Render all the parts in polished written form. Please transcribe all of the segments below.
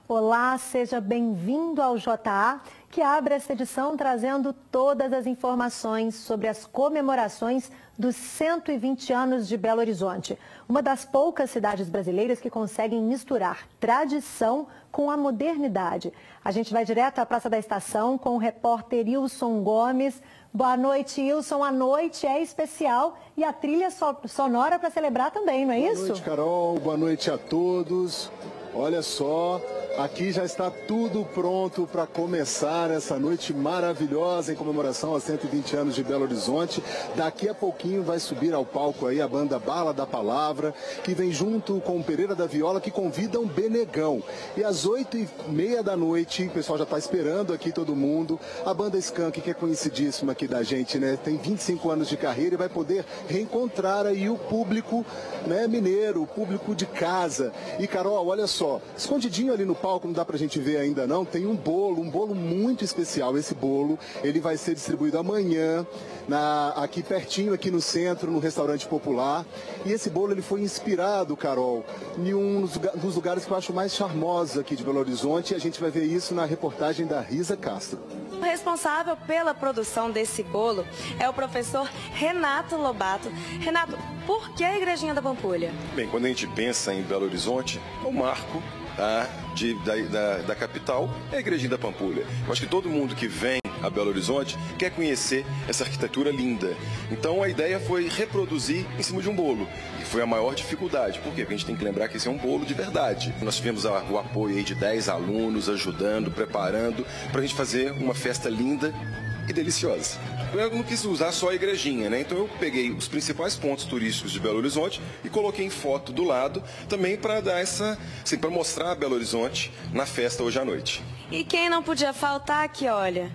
Olá, seja bem-vindo ao JA, que abre esta edição trazendo todas as informações sobre as comemorações dos 120 anos de Belo Horizonte. Uma das poucas cidades brasileiras que conseguem misturar tradição com a modernidade. A gente vai direto à Praça da Estação com o repórter Ilson Gomes. Boa noite, Ilson. A noite é especial e a trilha sonora para celebrar também, não é isso? Boa noite, Carol. Boa noite a todos. Olha só, aqui já está tudo pronto para começar essa noite maravilhosa em comemoração aos 120 anos de Belo Horizonte. Daqui a pouquinho vai subir ao palco aí a banda Bala da Palavra, que vem junto com o Pereira da Viola, que convidam Benegão. E às 8h30 da noite, o pessoal já está esperando aqui todo mundo, a banda Skank, que é conhecidíssima aqui da gente, né? Tem 25 anos de carreira e vai poder reencontrar aí o público, né, mineiro, o público de casa. E Carol, olha só, escondidinho ali no palco, não dá pra gente ver ainda não, tem um bolo muito especial. Esse bolo, ele vai ser distribuído amanhã, aqui pertinho, aqui no centro, no restaurante popular. E esse bolo, ele foi inspirado, Carol, em um dos lugares que eu acho mais charmosos aqui de Belo Horizonte, e a gente vai ver isso na reportagem da Risa Castro. O responsável pela produção desse bolo é o professor Renato Lobato. Renato, por que a Igrejinha da Pampulha? Bem, quando a gente pensa em Belo Horizonte, o marco da capital é a Igrejinha da Pampulha. Eu acho que todo mundo que vem a Belo Horizonte quer conhecer essa arquitetura linda. Então a ideia foi reproduzir em cima de um bolo. E foi a maior dificuldade. Por quê? Porque a gente tem que lembrar que esse é um bolo de verdade. Nós tivemos o apoio aí de 10 alunos ajudando, preparando, para a gente fazer uma festa linda e deliciosa. Eu não quis usar só a igrejinha, né? Então eu peguei os principais pontos turísticos de Belo Horizonte e coloquei em foto do lado, também para dar assim, para mostrar Belo Horizonte na festa hoje à noite. E quem não podia faltar aqui, olha,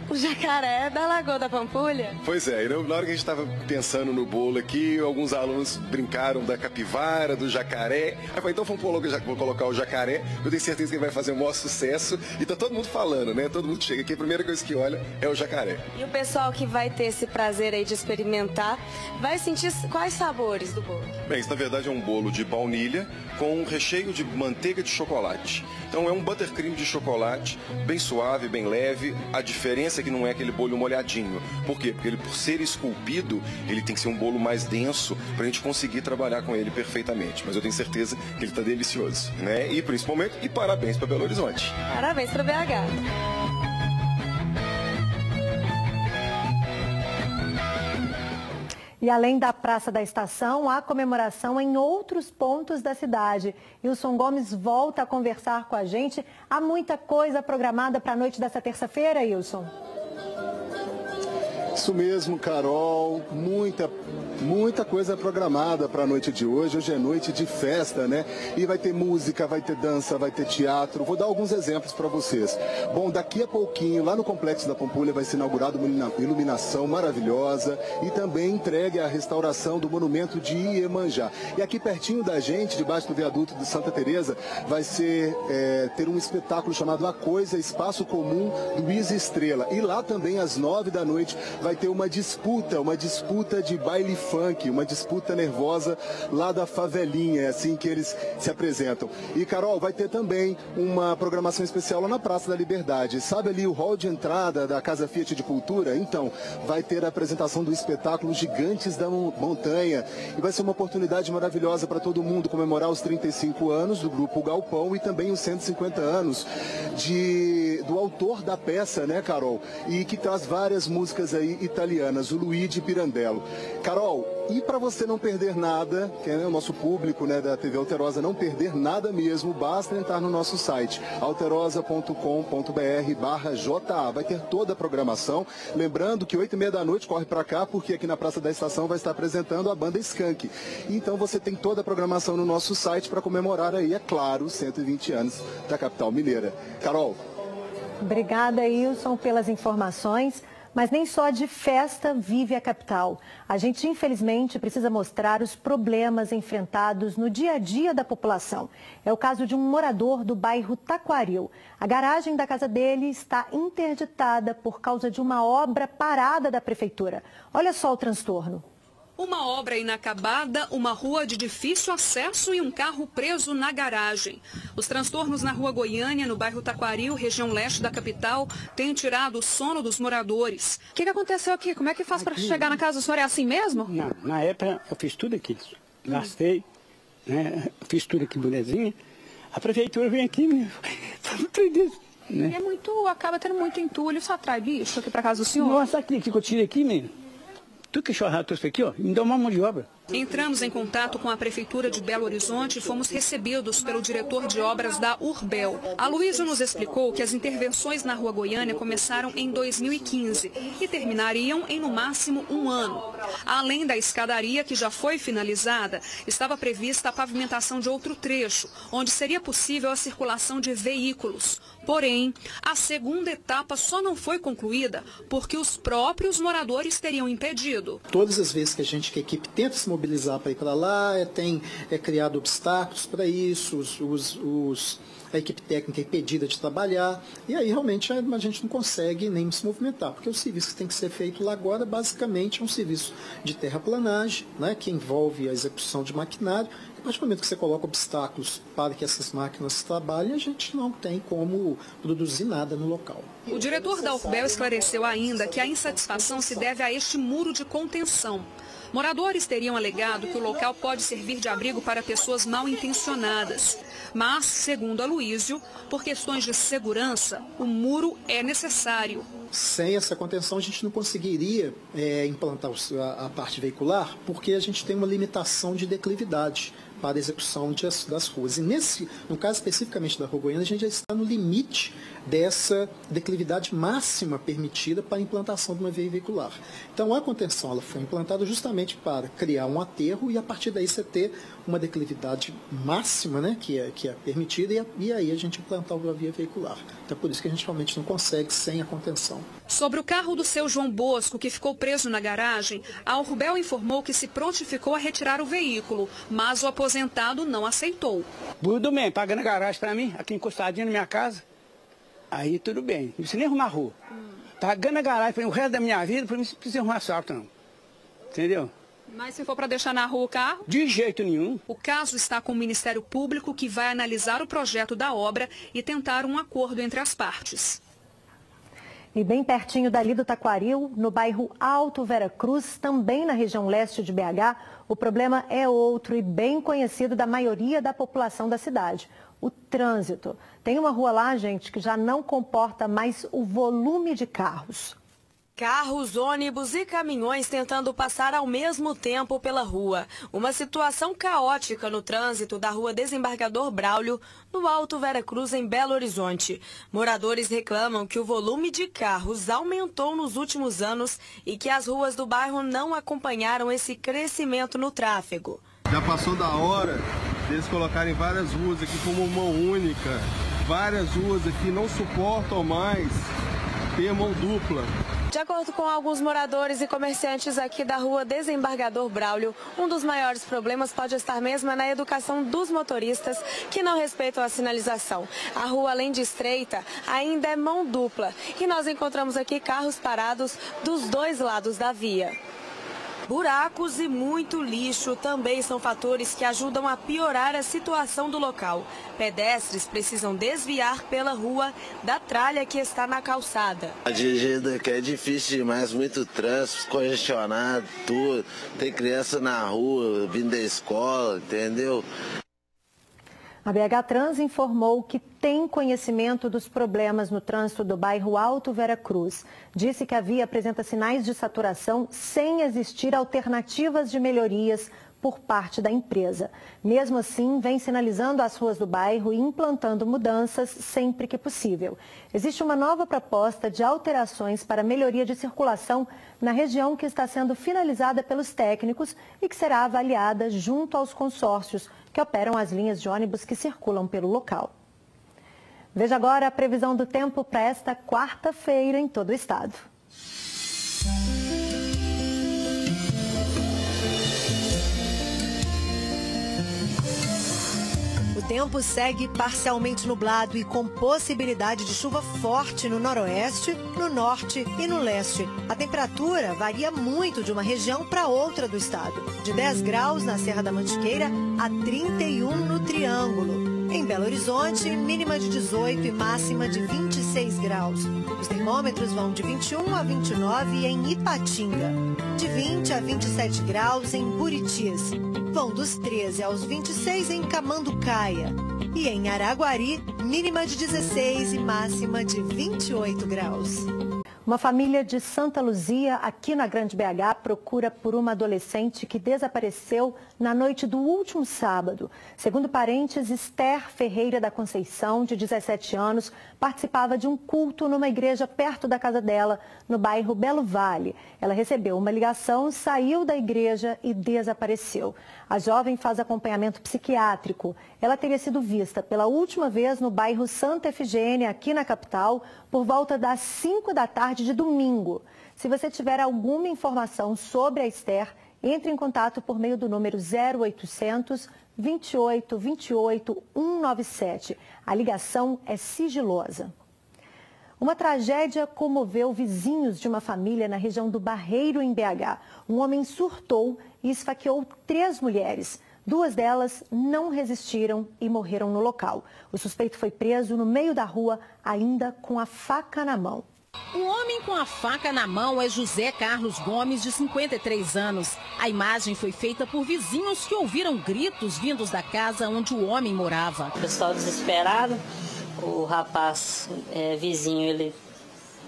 o jacaré da Lagoa da Pampulha. Pois é, na hora que a gente estava pensando no bolo aqui, alguns alunos brincaram da capivara, do jacaré. Aí eu falei, então vamos colocar o jacaré, eu tenho certeza que ele vai fazer o maior sucesso. E tá todo mundo falando, né? Todo mundo chega aqui, a primeira coisa que olha é o jacaré. E o pessoal que vai ter esse prazer aí de experimentar, vai sentir quais sabores do bolo? Bem, isso na verdade é um bolo de baunilha com um recheio de manteiga de chocolate. Então é um buttercream de chocolate, bem suave, bem leve. A diferença é que não é aquele bolo molhadinho. Por quê? Porque ele, por ser esculpido, ele tem que ser um bolo mais denso para a gente conseguir trabalhar com ele perfeitamente. Mas eu tenho certeza que ele está delicioso, né? E principalmente, parabéns para Belo Horizonte. Parabéns para BH. E além da Praça da Estação, há comemoração em outros pontos da cidade. Ilson Gomes volta a conversar com a gente. Há muita coisa programada para a noite dessa terça-feira, Ilson? Isso mesmo, Carol. Muita coisa programada para a noite de hoje. Hoje é noite de festa, né? E vai ter música, vai ter dança, vai ter teatro. Vou dar alguns exemplos para vocês. Bom, daqui a pouquinho, lá no Complexo da Pampulha, vai ser inaugurada uma iluminação maravilhosa e também entregue a restauração do monumento de Iemanjá. E aqui pertinho da gente, debaixo do viaduto de Santa Teresa, vai ter um espetáculo chamado A Coisa, Espaço Comum, do Isa Estrela. E lá também, às 9 da noite, vai ter uma disputa de baile funk, uma disputa nervosa lá da favelinha, é assim que eles se apresentam. E, Carol, vai ter também uma programação especial lá na Praça da Liberdade. Sabe ali o hall de entrada da Casa Fiat de Cultura? Então, vai ter a apresentação do espetáculo Gigantes da Montanha. E vai ser uma oportunidade maravilhosa para todo mundo comemorar os 35 anos do Grupo Galpão e também os 150 anos do autor da peça, né, Carol? E que traz várias músicas aí italianas, o Luigi Pirandello. Carol, e para você não perder nada, que é o nosso público, né, da TV Alterosa, não perder nada mesmo, basta entrar no nosso site, alterosa.com.br/JA. Vai ter toda a programação. Lembrando que 8h30 da noite corre para cá, porque aqui na Praça da Estação vai estar apresentando a banda Skank. Então você tem toda a programação no nosso site para comemorar aí, é claro, os 120 anos da capital mineira. Carol. Obrigada, Ilson, pelas informações. Mas nem só de festa vive a capital. A gente, infelizmente, precisa mostrar os problemas enfrentados no dia a dia da população. É o caso de um morador do bairro Taquaril. A garagem da casa dele está interditada por causa de uma obra parada da prefeitura. Olha só o transtorno. Uma obra inacabada, uma rua de difícil acesso e um carro preso na garagem. Os transtornos na Rua Goiânia, no bairro Taquaril, região leste da capital, têm tirado o sono dos moradores. O que aconteceu aqui? Como é que faz para chegar na casa do senhor? É assim mesmo? Não, na época eu fiz tudo aqui. Gastei, né? Fiz tudo aqui belezinha. A prefeitura vem aqui, né? E é muito, acaba tendo muito entulho. Isso atrai bicho aqui para casa do senhor? Nossa, aqui que eu tirei aqui, menino. Tudo que chorrado trouxe aqui, ó, me dá uma mão de obra. Entramos em contato com a Prefeitura de Belo Horizonte e fomos recebidos pelo diretor de obras da Urbel. Aloysio nos explicou que as intervenções na Rua Goiânia começaram em 2015 e terminariam em no máximo 1 ano. Além da escadaria, que já foi finalizada, estava prevista a pavimentação de outro trecho, onde seria possível a circulação de veículos. Porém, a segunda etapa só não foi concluída porque os próprios moradores teriam impedido. Todas as vezes que a equipe tenta se mobilizar para ir para lá, tem criado obstáculos para isso, a equipe técnica é impedida de trabalhar, e aí realmente a gente não consegue nem se movimentar, porque o serviço que tem que ser feito lá agora basicamente é um serviço de terraplanagem, né, que envolve a execução de maquinário. A partir do momento que você coloca obstáculos para que essas máquinas trabalhem, a gente não tem como produzir nada no local. O diretor da Urbel esclareceu ainda que a insatisfação se deve a este muro de contenção. Moradores teriam alegado que o local pode servir de abrigo para pessoas mal intencionadas. Mas, segundo Aloysio, por questões de segurança, o muro é necessário. Sem essa contenção, a gente não conseguiria implantar a parte veicular, porque a gente tem uma limitação de declividade para a execução das ruas. E no caso especificamente da Rua Goiânia, a gente já está no limite dessa declividade máxima permitida para a implantação de uma via veicular. Então, a contenção ela foi implantada justamente para criar um aterro e, a partir daí, você ter uma declividade máxima, né, que é permitida, e aí a gente implantar uma via veicular. Então, por isso que a gente realmente não consegue sem a contenção. Sobre o carro do seu João Bosco, que ficou preso na garagem, a Urbel informou que se prontificou a retirar o veículo, mas o aposentado não aceitou. Tudo bem, pagando a garagem para mim, aqui encostadinho na minha casa. Aí tudo bem, não precisa nem arrumar a rua. Pagando a garagem para mim, o resto da minha vida, para mim não precisa arrumar asfalto, não. Entendeu? Mas se for para deixar na rua o carro? De jeito nenhum. O caso está com o Ministério Público, que vai analisar o projeto da obra e tentar um acordo entre as partes. E bem pertinho dali do Taquaril, no bairro Alto Vera Cruz, também na região leste de BH, o problema é outro e bem conhecido da maioria da população da cidade: o trânsito. Tem uma rua lá, gente, que já não comporta mais o volume de carros. Carros, ônibus e caminhões tentando passar ao mesmo tempo pela rua. Uma situação caótica no trânsito da Rua Desembargador Braulio, no Alto Vera Cruz, em Belo Horizonte. Moradores reclamam que o volume de carros aumentou nos últimos anos e que as ruas do bairro não acompanharam esse crescimento no tráfego. Já passou da hora deles colocarem várias ruas aqui como mão única. Várias ruas aqui não suportam mais ter mão dupla. De acordo com alguns moradores e comerciantes aqui da Rua Desembargador Braulio, um dos maiores problemas pode estar mesmo na educação dos motoristas que não respeitam a sinalização. A rua, além de estreita, ainda é mão dupla e nós encontramos aqui carros parados dos dois lados da via. Buracos e muito lixo também são fatores que ajudam a piorar a situação do local. Pedestres precisam desviar pela rua da tralha que está na calçada. A dirigida aqui é difícil demais, muito trânsito, congestionado, tudo. Tem criança na rua, vindo da escola, entendeu? A BH Trans informou que tem conhecimento dos problemas no trânsito do bairro Alto Vera Cruz. Disse que a via apresenta sinais de saturação sem existir alternativas de melhorias por parte da empresa. Mesmo assim, vem sinalizando as ruas do bairro e implantando mudanças sempre que possível. Existe uma nova proposta de alterações para melhoria de circulação na região que está sendo finalizada pelos técnicos e que será avaliada junto aos consórcios que operam as linhas de ônibus que circulam pelo local. Veja agora a previsão do tempo para esta quarta-feira em todo o estado. O tempo segue parcialmente nublado e com possibilidade de chuva forte no noroeste, no norte e no leste. A temperatura varia muito de uma região para outra do estado. De 10 graus na Serra da Mantiqueira a 31 no Triângulo. Em Belo Horizonte, mínima de 18 e máxima de 26 graus. Os termômetros vão de 21 a 29 em Ipatinga, de 20 a 27 graus em Buritis. Vão dos 13 aos 26 em Camanducaia. E em Araguari, mínima de 16 e máxima de 28 graus. Uma família de Santa Luzia, aqui na Grande BH, procura por uma adolescente que desapareceu na noite do último sábado. Segundo parentes, Esther Ferreira da Conceição, de 17 anos, participava de um culto numa igreja perto da casa dela, no bairro Belo Vale. Ela recebeu uma ligação, saiu da igreja e desapareceu. A jovem faz acompanhamento psiquiátrico. Ela teria sido vista pela última vez no bairro Santa Efigênia, aqui na capital, por volta das 5 da tarde de domingo. Se você tiver alguma informação sobre a Esther, entre em contato por meio do número 0800 28 28 197. A ligação é sigilosa. Uma tragédia comoveu vizinhos de uma família na região do Barreiro, em BH. Um homem surtou e esfaqueou 3 mulheres. 2 delas não resistiram e morreram no local. O suspeito foi preso no meio da rua, ainda com a faca na mão. O homem com a faca na mão é José Carlos Gomes, de 53 anos. A imagem foi feita por vizinhos que ouviram gritos vindos da casa onde o homem morava. O pessoal desesperado, o rapaz vizinho, ele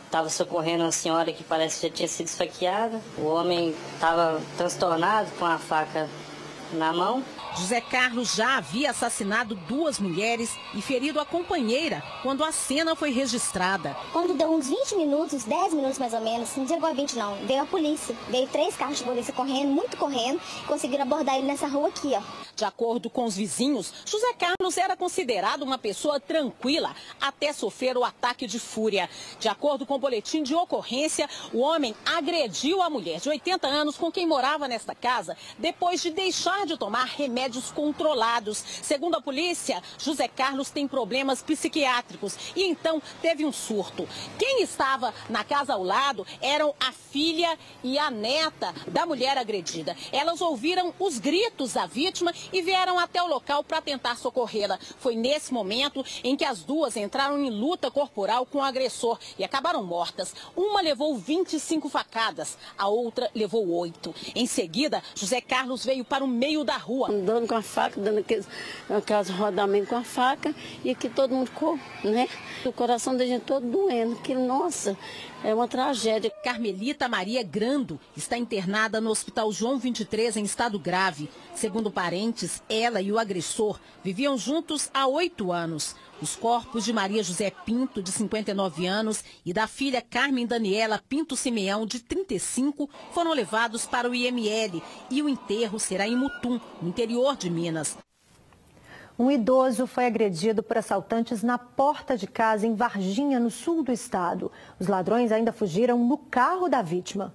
estava socorrendo uma senhora que parece que já tinha sido esfaqueada. O homem estava transtornado com a faca na mão. José Carlos já havia assassinado 2 mulheres e ferido a companheira quando a cena foi registrada. Quando deu uns 20 minutos, 10 minutos mais ou menos, não chegou a 20 não, veio a polícia. Veio 3 carros de polícia correndo, muito correndo, e conseguiram abordar ele nessa rua aqui, ó. De acordo com os vizinhos, José Carlos era considerado uma pessoa tranquila até sofrer o ataque de fúria. De acordo com o boletim de ocorrência, o homem agrediu a mulher de 80 anos com quem morava nesta casa depois de deixar de tomar remédios controlados. Segundo a polícia, José Carlos tem problemas psiquiátricos e então teve um surto. Quem estava na casa ao lado eram a filha e a neta da mulher agredida. Elas ouviram os gritos da vítima e vieram até o local para tentar socorrê-la. Foi nesse momento em que as 2 entraram em luta corporal com o agressor e acabaram mortas. Uma levou 25 facadas, a outra levou 8. Em seguida, José Carlos veio para o meio da rua. Andando com a faca, dando aquelas rodamentos com a faca e aqui todo mundo ficou, né? O coração da gente todo doendo, que nossa, é uma tragédia. Carmelita Maria Grando está internada no Hospital João 23 em estado grave. Segundo parentes, ela e o agressor viviam juntos há 8 anos. Os corpos de Maria José Pinto, de 59 anos, e da filha Carmen Daniela Pinto Simeão, de 35, foram levados para o IML e o enterro será em Mutum, no interior de Minas. Um idoso foi agredido por assaltantes na porta de casa em Varginha, no sul do estado. Os ladrões ainda fugiram no carro da vítima.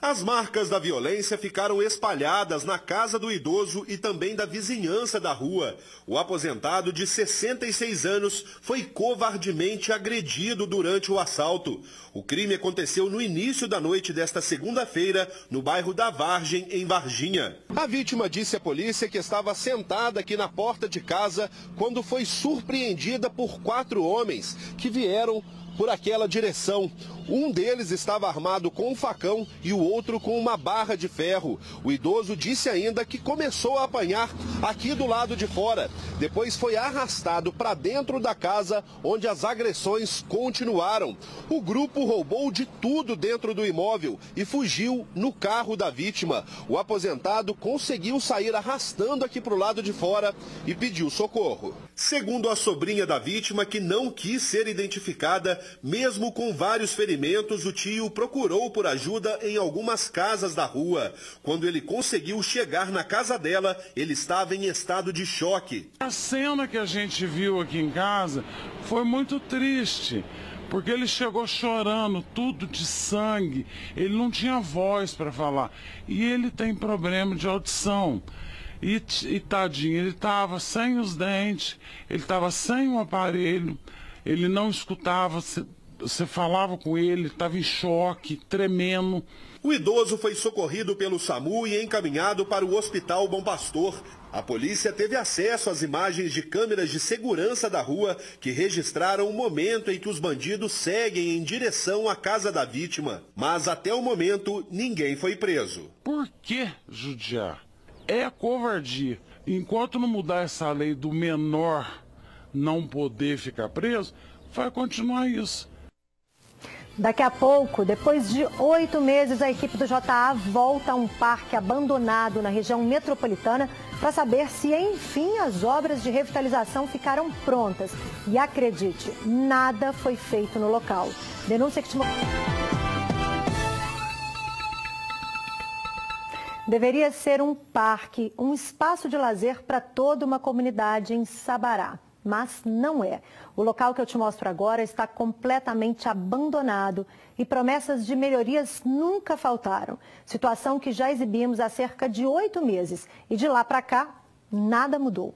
As marcas da violência ficaram espalhadas na casa do idoso e também da vizinhança da rua. O aposentado de 66 anos foi covardemente agredido durante o assalto. O crime aconteceu no início da noite desta segunda-feira, no bairro da Vargem, em Varginha. A vítima disse à polícia que estava sentada aqui na porta de casa quando foi surpreendida por 4 homens que vieram por aquela direção. Um deles estava armado com um facão e o outro com uma barra de ferro. O idoso disse ainda que começou a apanhar aqui do lado de fora. Depois foi arrastado para dentro da casa, onde as agressões continuaram. O grupo roubou de tudo dentro do imóvel e fugiu no carro da vítima. O aposentado conseguiu sair arrastando aqui para o lado de fora e pediu socorro. Segundo a sobrinha da vítima, que não quis ser identificada, mesmo com vários ferimentos, o tio procurou por ajuda em algumas casas da rua. Quando ele conseguiu chegar na casa dela, ele estava em estado de choque. A cena que a gente viu aqui em casa foi muito triste, porque ele chegou chorando, tudo de sangue, ele não tinha voz para falar. E ele tem problema de audição. E tadinho, ele estava sem os dentes, ele estava sem o aparelho, ele não escutava, você falava com ele, estava em choque, tremendo. O idoso foi socorrido pelo SAMU e encaminhado para o Hospital Bom Pastor. A polícia teve acesso às imagens de câmeras de segurança da rua que registraram o momento em que os bandidos seguem em direção à casa da vítima. Mas até o momento, ninguém foi preso. Por que judiar? É covardia. Enquanto não mudar essa lei do menor não poder ficar preso, vai continuar isso. Daqui a pouco, depois de 8 meses, a equipe do JA volta a um parque abandonado na região metropolitana para saber se, enfim, as obras de revitalização ficaram prontas. E acredite, nada foi feito no local. Denúncia que te... Deveria ser um parque, um espaço de lazer para toda uma comunidade em Sabará. Mas não é. O local que eu te mostro agora está completamente abandonado e promessas de melhorias nunca faltaram. Situação que já exibimos há cerca de 8 meses e de lá para cá, nada mudou.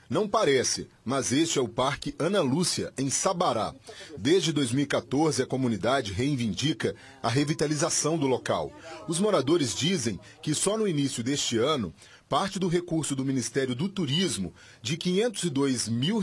Não parece, mas este é o Parque Ana Lúcia, em Sabará. Desde 2014, a comunidade reivindica a revitalização do local. Os moradores dizem que só no início deste ano, parte do recurso do Ministério do Turismo, de R$ 502 mil,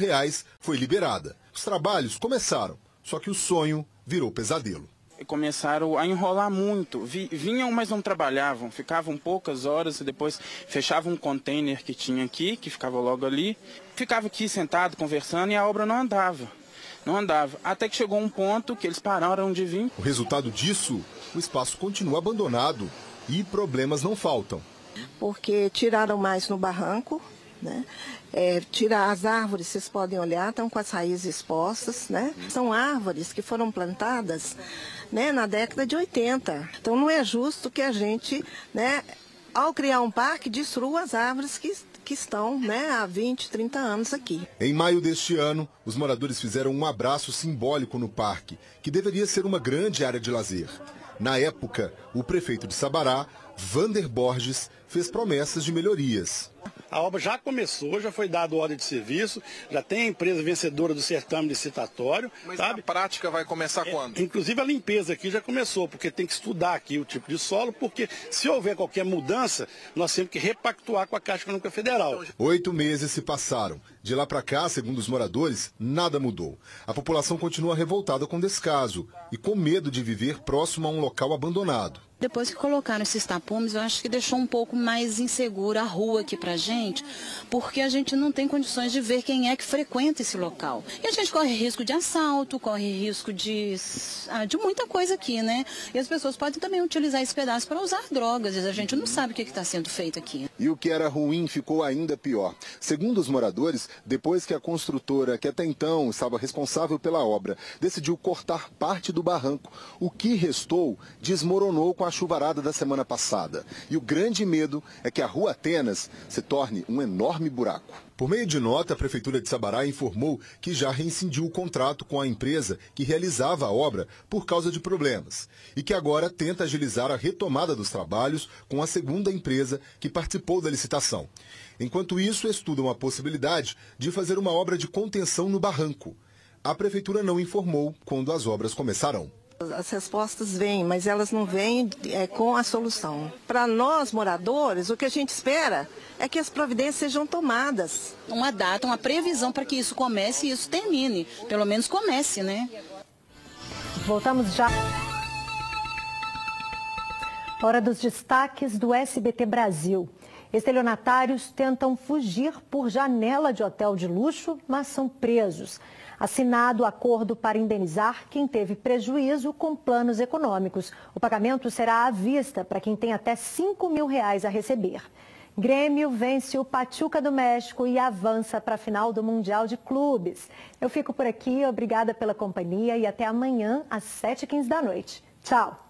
foi liberada. Os trabalhos começaram, só que o sonho virou pesadelo. Começaram a enrolar muito, vinham, mas não trabalhavam, ficavam poucas horas e depois fechavam um container que tinha aqui, que ficava logo ali, ficava aqui sentado conversando e a obra não andava. Não andava, até que chegou um ponto que eles pararam de vir. O resultado disso, o espaço continua abandonado e problemas não faltam. Porque tiraram mais no barranco, né? Tirar as árvores, vocês podem olhar, estão com as raízes expostas, né? São árvores que foram plantadas, né, na década de 80. Então não é justo que a gente, né, ao criar um parque, destrua as árvores que estão, né, há 20, 30 anos aqui. Em maio deste ano, os moradores fizeram um abraço simbólico no parque, que deveria ser uma grande área de lazer. Na época, o prefeito de Sabará, Vander Borges, fez promessas de melhorias. A obra já começou, já foi dado ordem de serviço, já tem a empresa vencedora do certame licitatório. Mas sabe? a prática vai começar quando? Inclusive a limpeza aqui já começou, porque tem que estudar aqui o tipo de solo, porque se houver qualquer mudança, nós temos que repactuar com a Caixa Econômica Federal. 8 meses se passaram. De lá para cá, segundo os moradores, nada mudou. A população continua revoltada com o descaso e com medo de viver próximo a um local abandonado. Depois que colocaram esses tapumes, eu acho que deixou um pouco mais insegura a rua aqui pra gente, porque a gente não tem condições de ver quem é que frequenta esse local. E a gente corre risco de assalto, corre risco de muita coisa aqui, né? E as pessoas podem também utilizar esse pedaço para usar drogas, a gente não sabe o que está sendo feito aqui. E o que era ruim ficou ainda pior. Segundo os moradores, depois que a construtora, que até então estava responsável pela obra, decidiu cortar parte do barranco, o que restou desmoronou com a chuvarada da semana passada. E o grande medo é que a Rua Atenas se torne um enorme buraco. Por meio de nota, a Prefeitura de Sabará informou que já rescindiu o contrato com a empresa que realizava a obra por causa de problemas e que agora tenta agilizar a retomada dos trabalhos com a segunda empresa que participou da licitação. Enquanto isso, estudam a possibilidade de fazer uma obra de contenção no barranco. A Prefeitura não informou quando as obras começarão. As respostas vêm, mas elas não vêm com a solução. Para nós, moradores, o que a gente espera é que as providências sejam tomadas. Uma data, uma previsão para que isso comece e isso termine. Pelo menos comece, né? Voltamos já. Hora dos destaques do SBT Brasil. Estelionatários tentam fugir por janela de hotel de luxo, mas são presos. Assinado acordo para indenizar quem teve prejuízo com planos econômicos. O pagamento será à vista para quem tem até R$5 mil a receber. Grêmio vence o Pachuca do México e avança para a final do Mundial de Clubes. Eu fico por aqui, obrigada pela companhia e até amanhã às 7h15 da noite. Tchau!